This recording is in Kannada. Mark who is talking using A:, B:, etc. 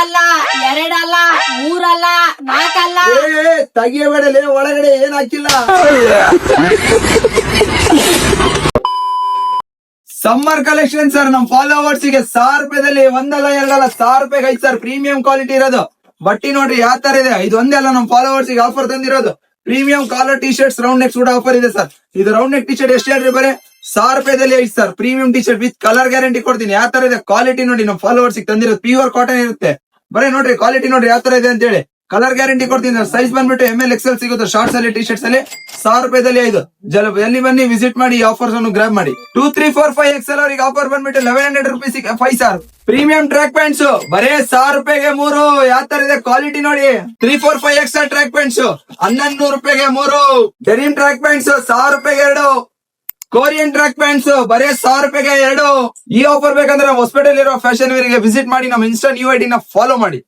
A: ಒಂದಲ್ಲ, ಎರಡಲ್ಲ, ಮೂರಲ್ಲ, ನಾಲ್ಕಲ್ಲ.
B: ತೆಗಿಯಬೇಡಲೇ, ಒಳಗಡೆ ಏನ್ ಹಾಕಿಲ್ಲ. ಸಮ್ಮರ್ ಕಲೆಕ್ಷನ್ ಸರ್, ನಮ್ ಫಾಲೋವರ್ಸ್ ಗೆ 1000 ರೂಪಾಯಿದಲ್ಲಿ ಒಂದಲ್ಲ ಎರಡಲ್ಲ 1000 ರೂಪಾಯಿಗೆ ಐತೆ ಸರ್. ಪ್ರೀಮಿಯಂ ಕ್ವಾಲಿಟಿ ಇರೋದು ಬಟ್ಟಿ ನೋಡ್ರಿ ಯಾವ ತರ ಇದೆ. ಇದು ಒಂದೇ ಅಲ್ಲ, ನಮ್ ಫಾಲೋವರ್ಸ್ ಗೆ ಆಫರ್ ತಂದಿರೋದು. Premium collar T shirts round neck ಕೂಡ ಆಫರ್ ಇದೆ ಸರ್. ಇದು ರೌಂಡ್ ನೆಕ್ ಟಿ ಶರ್ಟ್ ಎಷ್ಟು ಹೇಳ್ರಿ, ಬರೀ 1000 ರೂಪಾಯಿದಲ್ಲಿ ಐತೆ sir. Premium T shirt with colour guarantee ಕೊಡ್ತೀನಿ. ಯಾವ ತರ ಇದೆ ಕ್ವಾಲಿಟಿ ನೋಡಿ, ನಮ್ ಫಾಲೋವರ್ಸ್ ಗೆ ತಂದಿರೋದು ಪ್ಯೂರ್ ಕಾಟನ್ ಇರುತ್ತೆ. ಬರೀ ನೋಡ್ರಿ ಕ್ವಾಲಿಟಿ ನೋಡ್ರಿ ಯಾವ ತರ ಇದೆ ಅಂತ ಹೇಳಿ. ಕಲರ್ ಗ್ಯಾರಂಟಿ ಕೊಡ್ತೀನಿ ಸರ್. ಸೈಜ್ ಬಂದ್ಬಿಟ್ಟು ML XL ಸಿಗುತ್ತೆ. ಶಾರ್ಟ್ಸ್ ಅಲ್ಲಿ ಟಿ ಶರ್ಟ್ಸ್ ಅಲ್ಲಿ 1000 ರೂಪಾಯಿದಲ್ಲಿ ಐದು. ಎಲ್ಲಿ ಬನ್ನಿ ವಿಸಿಟ್ ಮಾಡಿ, ಆಫರ್ಸ್ ಅನ್ನು ಗ್ರಾಬ್ ಮಾಡಿ. 2, 3, 4, 5 XL ಅವರಿಗೆ ಆಫರ್ ಬಂದ್ಬಿಟ್ಟು 1100 rupees 5 sir. Premium track pants ಬರೇ 1000 ರೂಪಾಯಿಗೆ 3. ಯಾವ ತರ ಇದೆ ಕ್ವಾಲಿಟಿ ನೋಡಿ. 3, 4, 5 XL ಟ್ರ್ಯಾಕ್ ಪ್ಯಾಂಟ್ಸ್ 1100 ರೂಪಾಯಿಗೆ 3. ಡೆನಿಮ್ ಟ್ರ್ಯಾಕ್ ಪ್ಯಾಂಟ್ಸ್ 1000 ರೂಪಾಯಿಗೆ 2. ಕೊರಿಯನ್ ಟ್ರ್ಯಾಕ್ ಪ್ಯಾಂಟ್ಸ್ ಬರೇ 1000 ರೂಪಾಯಿಗೆ 2. ಈ ಆಫರ್ ಬೇಕಂದ್ರೆ ಹೊಸಪೇಟೆಯಲ್ಲಿ ಇರೋ ಫ್ಯಾಷನ್ ವೇರ್ ಗೆ ವಿಸಿಟ್ ಮಾಡಿ. ನಮ್ಮ ಇನ್ಸ್ಟಾ ನ್ಯೂ ಐಡಿ ನ ಫಾಲೋ ಮಾಡಿ.